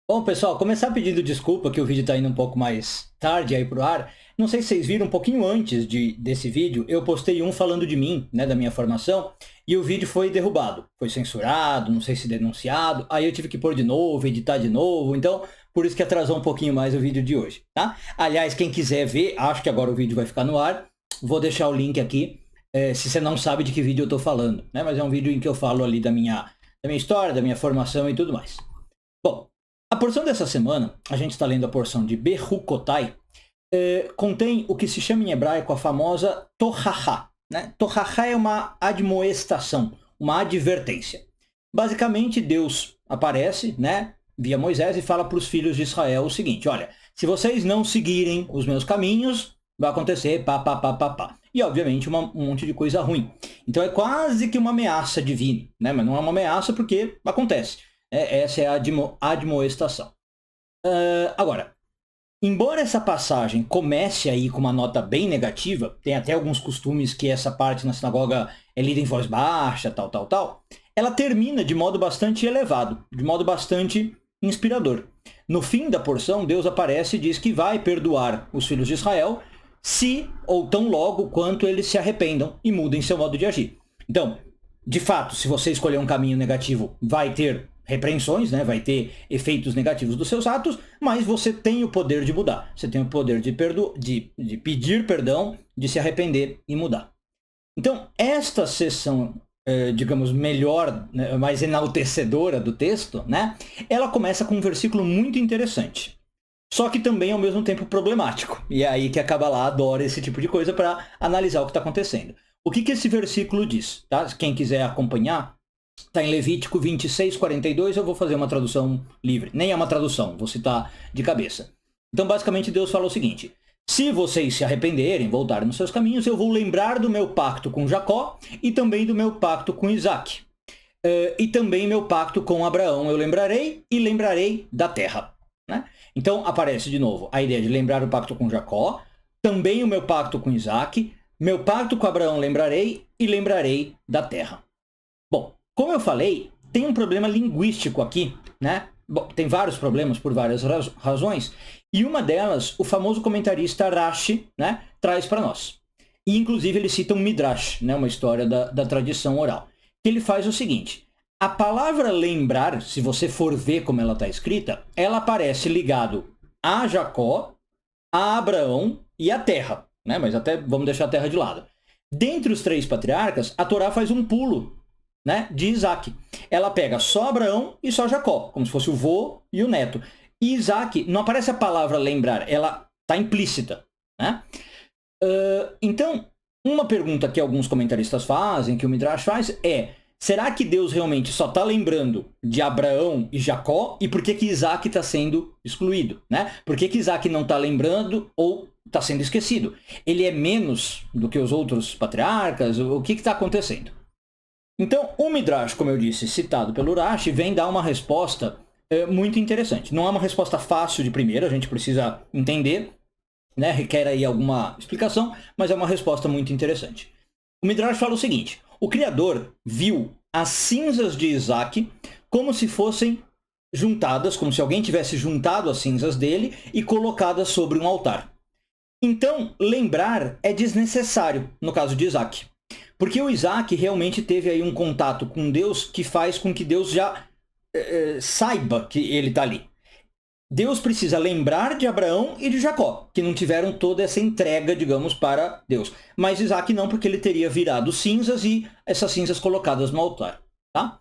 Bom, pessoal, começar pedindo desculpa que o vídeo está indo um pouco mais tarde aí pro ar. Não sei se vocês viram, um pouquinho antes desse vídeo, eu postei um falando de mim, né, da minha formação, e o vídeo foi derrubado. Foi censurado, não sei se denunciado, aí eu tive que pôr de novo, editar de novo, então por isso que atrasou um pouquinho mais o vídeo de hoje, tá? Aliás, quem quiser ver, acho que agora o vídeo vai ficar no ar, vou deixar o link aqui, se você não sabe de que vídeo eu estou falando, né? Mas é um vídeo em que eu falo ali da minha história, da minha formação e tudo mais. Bom, a porção dessa semana, a gente está lendo a porção de Bechukotai, contém o que se chama em hebraico a famosa Tohaha. Né? Tohaha é uma admoestação, uma advertência. Basicamente, Deus aparece, né, via Moisés e fala para os filhos de Israel o seguinte: olha, se vocês não seguirem os meus caminhos, vai acontecer pá, pá, pá, pá, pá. E, obviamente, um monte de coisa ruim. Então, é quase que uma ameaça divina, né? Mas não é uma ameaça porque acontece. Essa é a admoestação. Agora, embora essa passagem comece aí com uma nota bem negativa, tem até alguns costumes que essa parte na sinagoga é lida em voz baixa, tal, tal, tal, ela termina de modo bastante elevado, de modo bastante inspirador. No fim da porção, Deus aparece e diz que vai perdoar os filhos de Israel se ou tão logo quanto eles se arrependam e mudem seu modo de agir. Então, de fato, se você escolher um caminho negativo, vai ter repreensões, né? Vai ter efeitos negativos dos seus atos, mas você tem o poder de mudar. Você tem o poder de pedir perdão, de se arrepender e mudar. Então, esta sessão, digamos, melhor, né, mais enaltecedora do texto, né? Ela começa com um versículo muito interessante. Só que também, ao mesmo tempo, problemático. E é aí que a Kabbalah adora esse tipo de coisa para analisar o que está acontecendo. O que esse versículo diz? Tá? Quem quiser acompanhar, está em Levítico 26:42, eu vou fazer uma tradução livre. Nem é uma tradução, vou citar de cabeça. Então, basicamente, Deus fala o seguinte: se vocês se arrependerem, voltarem nos seus caminhos, eu vou lembrar do meu pacto com Jacó e também do meu pacto com Isaac. E também meu pacto com Abraão eu lembrarei e lembrarei da terra. Né? Então, aparece de novo a ideia de lembrar o pacto com Jacó, também o meu pacto com Isaac, meu pacto com Abraão lembrarei e lembrarei da terra. Bom, como eu falei, tem um problema linguístico aqui, né? Bom, tem vários problemas por várias razões, e uma delas, o famoso comentarista Rashi, né, traz para nós. E, inclusive, ele cita um Midrash, né, uma história da tradição oral. Que ele faz o seguinte: a palavra lembrar, se você for ver como ela está escrita, ela aparece ligado a Jacó, a Abraão e à terra, né? Mas até vamos deixar a terra de lado. Dentre os três patriarcas, a Torá faz um pulo, né, de Isaac. Ela pega só Abraão e só Jacó, como se fosse o vô e o neto. E Isaac, não aparece a palavra lembrar, ela está implícita. Né? Então, uma pergunta que alguns comentaristas fazem, que o Midrash faz, é: será que Deus realmente só está lembrando de Abraão e Jacó? E por que Isaac está sendo excluído? Né? Por que Isaac não está lembrando ou está sendo esquecido? Ele é menos do que os outros patriarcas? O que está acontecendo? Então, o Midrash, como eu disse, citado pelo Rashi, vem dar uma resposta muito interessante. Não é uma resposta fácil de primeira, a gente precisa entender, né? Requer aí alguma explicação, mas é uma resposta muito interessante. O Midrash fala o seguinte: o Criador viu as cinzas de Isaac como se fossem juntadas, como se alguém tivesse juntado as cinzas dele e colocadas sobre um altar. Então, lembrar é desnecessário no caso de Isaac. Porque o Isaac realmente teve aí um contato com Deus que faz com que Deus já saiba que ele está ali. Deus precisa lembrar de Abraão e de Jacó, que não tiveram toda essa entrega, digamos, para Deus. Mas Isaac não, porque ele teria virado cinzas e essas cinzas colocadas no altar. Tá?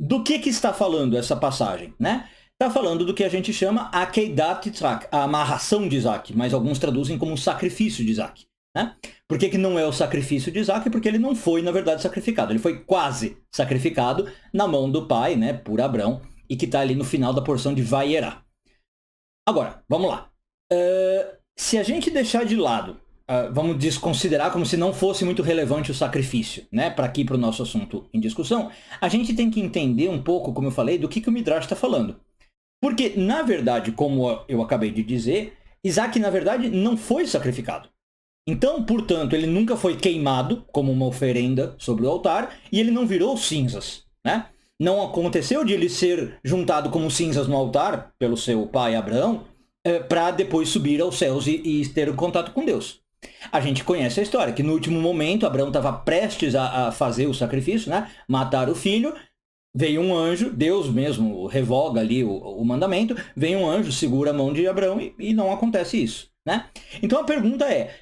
Do que está falando essa passagem? Né? Está falando do que a gente chama Akeidat Yitzhak, a amarração de Isaac, mas alguns traduzem como o sacrifício de Isaac. Né? Por que não é o sacrifício de Isaac? Porque ele não foi, na verdade, sacrificado. Ele foi quase sacrificado na mão do pai, né, por Abrão, e que está ali no final da porção de Vayera. Agora, vamos lá. Se a gente deixar de lado, vamos desconsiderar como se não fosse muito relevante o sacrifício, né, para aqui, para o nosso assunto em discussão, a gente tem que entender um pouco, como eu falei, do que o Midrash está falando. Porque, na verdade, como eu acabei de dizer, Isaac, na verdade, não foi sacrificado. Então, portanto, ele nunca foi queimado como uma oferenda sobre o altar e ele não virou cinzas, né? Não aconteceu de ele ser juntado como cinzas no altar pelo seu pai Abraão, para depois subir aos céus e ter um contato com Deus. A gente conhece a história, que no último momento Abraão estava prestes a fazer o sacrifício, né? Matar o filho. Veio um anjo, Deus mesmo revoga ali o mandamento, vem um anjo, segura a mão de Abraão e não acontece isso, né? Então a pergunta é,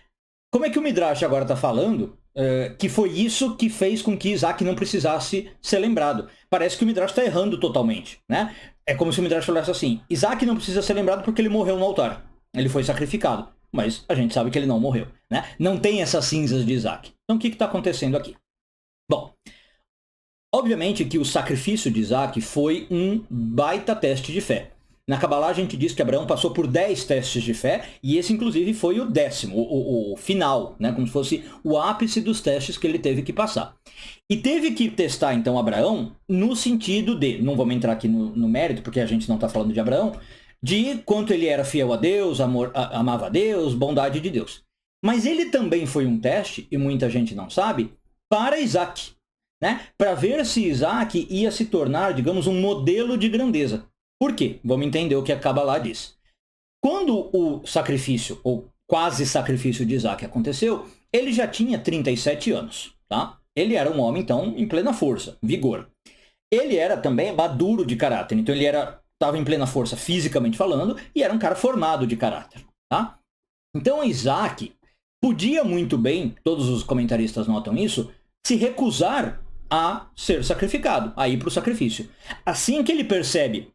como é que o Midrash agora está falando que foi isso que fez com que Isaac não precisasse ser lembrado? Parece que o Midrash está errando totalmente, né? É como se o Midrash falasse assim, Isaac não precisa ser lembrado porque ele morreu no altar, ele foi sacrificado, mas a gente sabe que ele não morreu, né? Não tem essas cinzas de Isaac. Então o que está acontecendo aqui? Bom, obviamente que o sacrifício de Isaac foi um baita teste de fé. Na Kabbalah a gente diz que Abraão passou por 10 testes de fé, e esse inclusive foi o 10º, o final, né? Como se fosse o ápice dos testes que ele teve que passar. E teve que testar então Abraão no sentido de, não vamos entrar aqui no mérito, porque a gente não está falando de Abraão, de quanto ele era fiel a Deus, amava a Deus, bondade de Deus. Mas ele também foi um teste, e muita gente não sabe, para Isaac. Né? Para ver se Isaac ia se tornar, digamos, um modelo de grandeza. Por quê? Vamos entender o que a Kabbalah diz. Quando o sacrifício, ou quase sacrifício de Isaac aconteceu, ele já tinha 37 anos. Tá? Ele era um homem, então, em plena força, vigor. Ele era também maduro de caráter, então ele estava em plena força fisicamente falando, e era um cara formado de caráter. Tá? Então Isaac podia muito bem, todos os comentaristas notam isso, se recusar a ser sacrificado, a ir para o sacrifício. Assim que ele percebe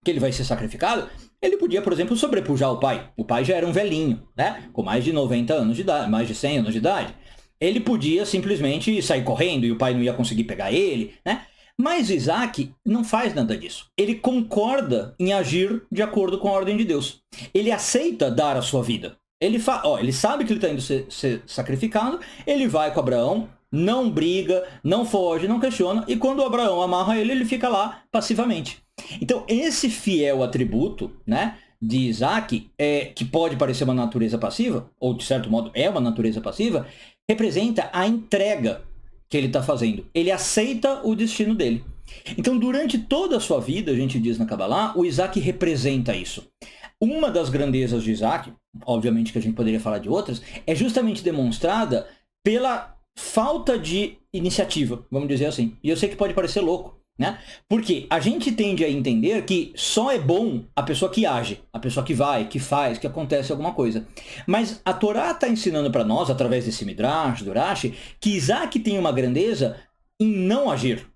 que ele vai ser sacrificado, ele podia, por exemplo, sobrepujar o pai. O pai já era um velhinho, né? Com mais de 90 anos de idade, mais de 100 anos de idade. Ele podia simplesmente sair correndo e o pai não ia conseguir pegar ele, né? Mas Isaac não faz nada disso. Ele concorda em agir de acordo com a ordem de Deus. Ele aceita dar a sua vida. Ele sabe que ele está indo ser sacrificado, ele vai com Abraão, não briga, não foge, não questiona, e quando o Abraão amarra ele, ele fica lá passivamente. Então, esse fiel atributo, né, de Isaac, que pode parecer uma natureza passiva, ou de certo modo é uma natureza passiva, representa a entrega que ele está fazendo. Ele aceita o destino dele. Então, durante toda a sua vida, a gente diz na Kabbalah, o Isaac representa isso. Uma das grandezas de Isaac, obviamente que a gente poderia falar de outras, é justamente demonstrada pela falta de iniciativa, vamos dizer assim. E eu sei que pode parecer louco, né? Porque a gente tende a entender que só é bom a pessoa que age, a pessoa que vai, que faz, que acontece alguma coisa. Mas a Torá está ensinando para nós, através desse Midrash, do Rashi, que Isaac tem uma grandeza em não agir,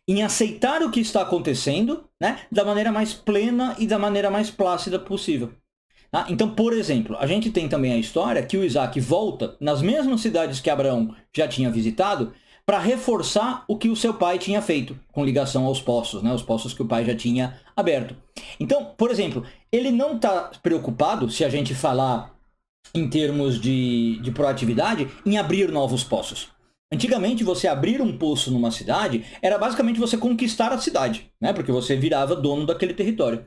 em aceitar o que está acontecendo, né, da maneira mais plena e da maneira mais plácida possível. Tá? Então, por exemplo, a gente tem também a história que o Isaac volta nas mesmas cidades que Abraão já tinha visitado para reforçar o que o seu pai tinha feito com ligação aos poços, né, os poços que o pai já tinha aberto. Então, por exemplo, ele não está preocupado, se a gente falar em termos de proatividade, em abrir novos poços. Antigamente, você abrir um poço numa cidade era basicamente você conquistar a cidade, né? Porque você virava dono daquele território.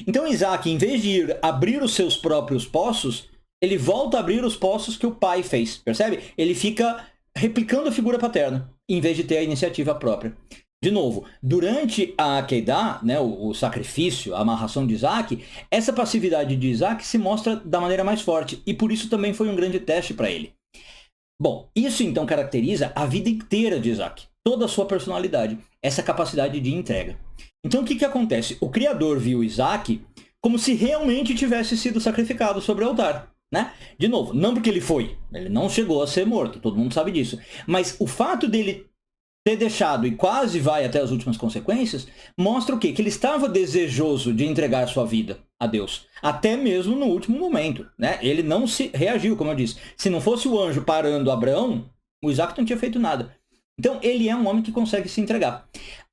Então, Isaac, em vez de ir abrir os seus próprios poços, ele volta a abrir os poços que o pai fez, percebe? Ele fica replicando a figura paterna, em vez de ter a iniciativa própria. De novo, durante a Akedah, né, o sacrifício, a amarração de Isaac, essa passividade de Isaac se mostra da maneira mais forte, e por isso também foi um grande teste para ele. Bom, isso então caracteriza a vida inteira de Isaac, toda a sua personalidade, essa capacidade de entrega. Então o que acontece? O Criador viu Isaac como se realmente tivesse sido sacrificado sobre o altar, né? De novo, não porque ele não chegou a ser morto, todo mundo sabe disso, mas o fato dele ter deixado e quase vai até as últimas consequências, mostra o quê? Que ele estava desejoso de entregar sua vida a Deus, até mesmo no último momento, né? Ele não se reagiu, como eu disse. Se não fosse o anjo parando Abraão, o Isaac não tinha feito nada. Então, ele é um homem que consegue se entregar.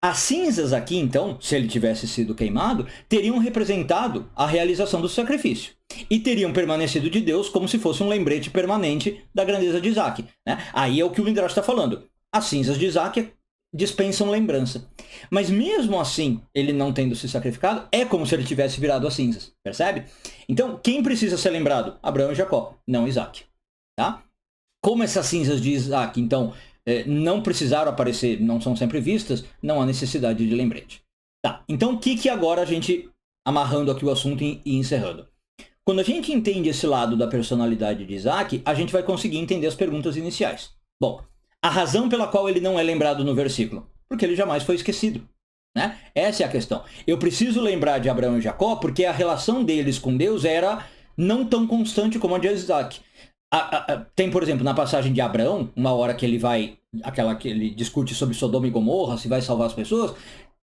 As cinzas aqui, então, se ele tivesse sido queimado, teriam representado a realização do sacrifício. E teriam permanecido de Deus como se fosse um lembrete permanente da grandeza de Isaac, né? Aí é o que o Midrash está falando. As cinzas de Isaac dispensam lembrança. Mas mesmo assim, ele não tendo se sacrificado, é como se ele tivesse virado as cinzas, percebe? Então, quem precisa ser lembrado? Abraão e Jacó, não Isaac. Tá? Como essas cinzas de Isaac, então, não precisaram aparecer, não são sempre vistas, não há necessidade de lembrete. Tá, então o que agora a gente, amarrando aqui o assunto e encerrando? Quando a gente entende esse lado da personalidade de Isaac, a gente vai conseguir entender as perguntas iniciais. Bom, a razão pela qual ele não é lembrado no versículo, porque ele jamais foi esquecido. Né? Essa é a questão. Eu preciso lembrar de Abraão e Jacó porque a relação deles com Deus era não tão constante como a de Isaac. Tem, por exemplo, na passagem de Abraão, uma hora que ele vai, aquela que ele discute sobre Sodoma e Gomorra, se vai salvar as pessoas,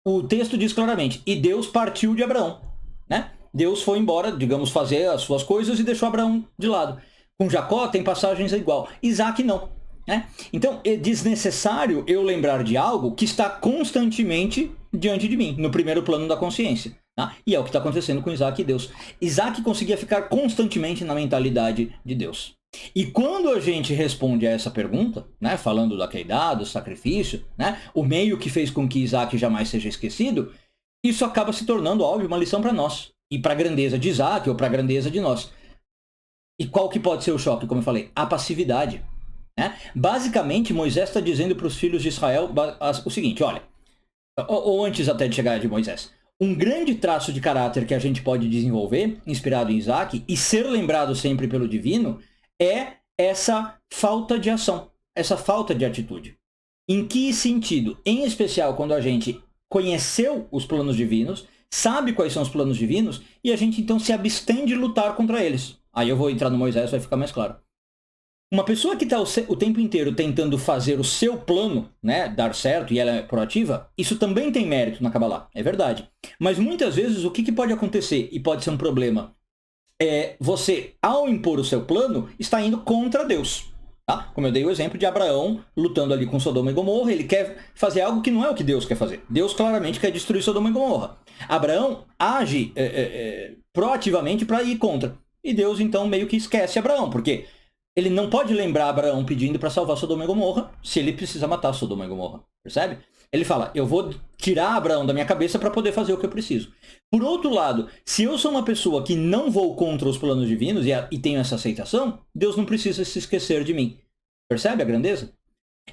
o texto diz claramente, e Deus partiu de Abraão. Né? Deus foi embora, digamos, fazer as suas coisas e deixou Abraão de lado. Com Jacó tem passagens igual. Isaac não. Né? Então, é desnecessário eu lembrar de algo que está constantemente diante de mim, no primeiro plano da consciência. Tá? E é o que está acontecendo com Isaac e Deus. Isaac conseguia ficar constantemente na mentalidade de Deus. E quando a gente responde a essa pergunta, né, falando da queidade, do sacrifício, né, o meio que fez com que Isaac jamais seja esquecido, isso acaba se tornando, óbvio, uma lição para nós. E para a grandeza de Isaac ou para a grandeza de nós. E qual que pode ser o choque, como eu falei? A passividade. Né? Basicamente, Moisés está dizendo para os filhos de Israel o seguinte, olha, ou antes até de chegar de Moisés, um grande traço de caráter que a gente pode desenvolver, inspirado em Isaac, e ser lembrado sempre pelo divino, é essa falta de ação, essa falta de atitude. Em que sentido? Em especial quando a gente conheceu os planos divinos, sabe quais são os planos divinos, e a gente então se abstém de lutar contra eles. Aí eu vou entrar no Moisés, vai ficar mais claro. Uma pessoa que está o tempo inteiro tentando fazer o seu plano, né, dar certo, e ela é proativa, isso também tem mérito na Kabbalah, é verdade. Mas muitas vezes o que pode acontecer, e pode ser um problema, é você, ao impor o seu plano, está indo contra Deus. Tá? Como eu dei o exemplo de Abraão lutando ali com Sodoma e Gomorra, ele quer fazer algo que não é o que Deus quer fazer. Deus claramente quer destruir Sodoma e Gomorra. Abraão age proativamente para ir contra. E Deus então meio que esquece Abraão, porque ele não pode lembrar Abraão pedindo para salvar Sodoma e Gomorra se ele precisa matar Sodoma e Gomorra. Percebe? Ele fala, eu vou tirar Abraão da minha cabeça para poder fazer o que eu preciso. Por outro lado, se eu sou uma pessoa que não vou contra os planos divinos e tenho essa aceitação, Deus não precisa se esquecer de mim. Percebe a grandeza?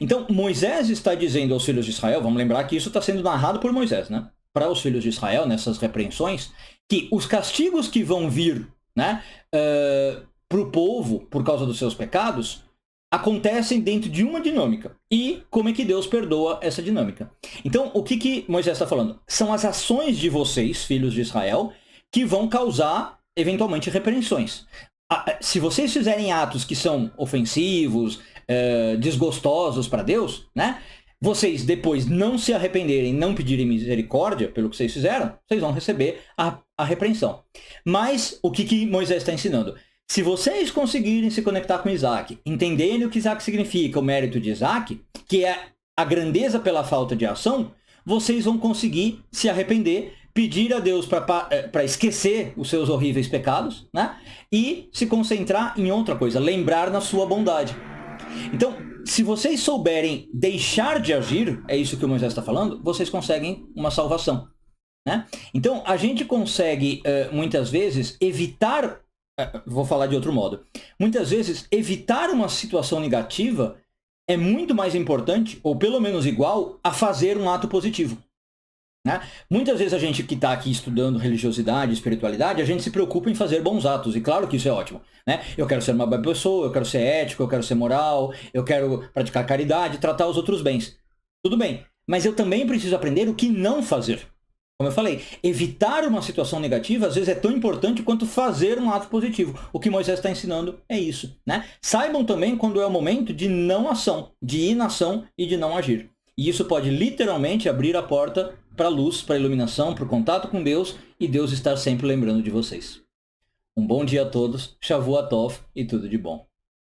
Então, Moisés está dizendo aos filhos de Israel, vamos lembrar que isso está sendo narrado por Moisés, né? Para os filhos de Israel, nessas repreensões, que os castigos que vão vir, né, para o povo, por causa dos seus pecados, acontecem dentro de uma dinâmica. E como é que Deus perdoa essa dinâmica? Então, o que Moisés está falando? São as ações de vocês, filhos de Israel, que vão causar, eventualmente, repreensões. Se vocês fizerem atos que são ofensivos, desgostosos para Deus, né? Vocês depois não se arrependerem, não pedirem misericórdia pelo que vocês fizeram, vocês vão receber a repreensão. Mas o que Moisés está ensinando? Se vocês conseguirem se conectar com Isaac, entenderem o que Isaac significa, o mérito de Isaac, que é a grandeza pela falta de ação, vocês vão conseguir se arrepender, pedir a Deus para esquecer os seus horríveis pecados, né? E se concentrar em outra coisa, lembrar na sua bondade. Então, se vocês souberem deixar de agir, é isso que o Moisés está falando, vocês conseguem uma salvação. Né? Então, a gente consegue, muitas vezes, evitar... Vou falar de outro modo. Muitas vezes, evitar uma situação negativa é muito mais importante, ou pelo menos igual, a fazer um ato positivo. Né? Muitas vezes a gente que está aqui estudando religiosidade, espiritualidade, a gente se preocupa em fazer bons atos, e claro que isso é ótimo. Né? Eu quero ser uma boa pessoa, eu quero ser ético, eu quero ser moral, eu quero praticar caridade, tratar os outros bens. Tudo bem, mas eu também preciso aprender o que não fazer. Como eu falei, evitar uma situação negativa às vezes é tão importante quanto fazer um ato positivo. O que Moisés está ensinando é isso. Né? Saibam também quando é o momento de não ação, de inação e de não agir. E isso pode literalmente abrir a porta para a luz, para a iluminação, para o contato com Deus e Deus estar sempre lembrando de vocês. Um bom dia a todos, Shavuot Tov e tudo de bom.